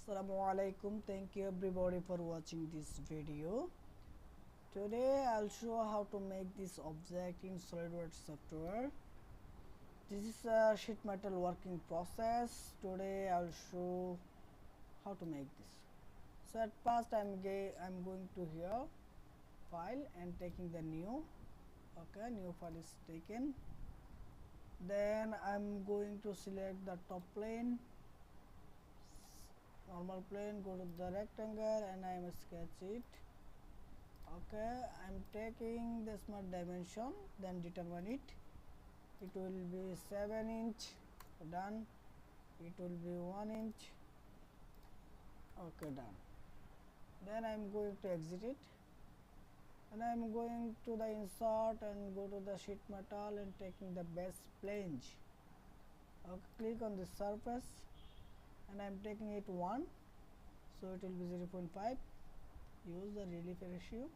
Assalamualaikum. Thank you everybody for watching this video. Today I'll show how to make this object in Solidworks software. This is a sheet metal working process. Today I'll show how to make this. So at first I'm going to here file and taking the new. Okay, new file is taken. Then I'm going to select the top plane, normal plane, go to the rectangle and I am sketch it. Okay, I'm taking the smart dimension, then determine it. It will be 7 inch, done. It will be 1 inch, okay, done. Then I'm going to exit it and I'm going to the insert and go to the sheet metal and taking the base flange. Okay, click on the surface and I'm taking it 1, so it will be 0.5. Use the relief ratio,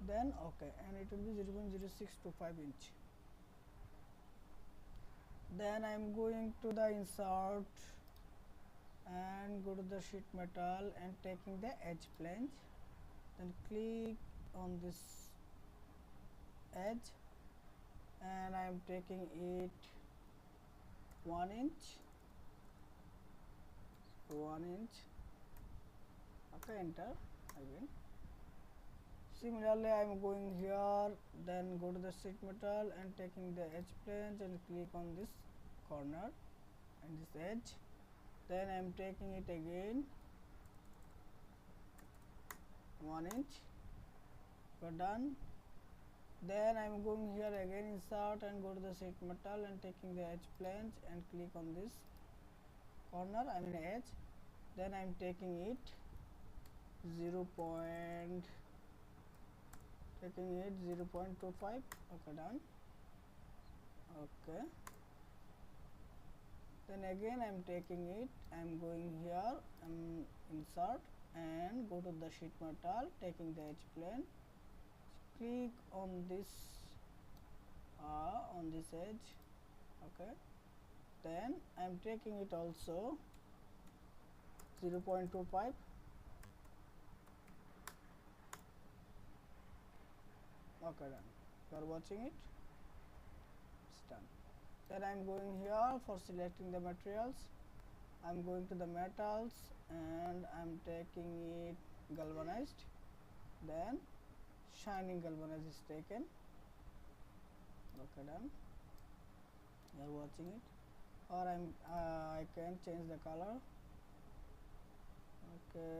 then okay, and it will be 0.06 to 5 inch. Then I'm going to the insert and go to the sheet metal and taking the edge flange, then click on this edge and I'm taking it 1 inch, okay, enter again. Similarly I'm going here, then go to the sheet metal and taking the edge flange and click on this corner and this edge, then I'm taking it again 1 inch, we're done. Then I'm going here again, insert and go to the sheet metal and taking the edge flange and click on this corner, I mean edge, then I'm taking it 0.25, okay, done. Okay, then again I'm taking it, I'm going here, insert and go to the sheet metal, taking the edge plane, click on this edge, okay, then I'm taking it also 0.25, okay, done. You are watching it, it's done. Then I'm going here for selecting the materials, I'm going to the metals and I'm taking it galvanized, then shining galvanized is taken, okay, done. You are watching it, or I can change the color, okay.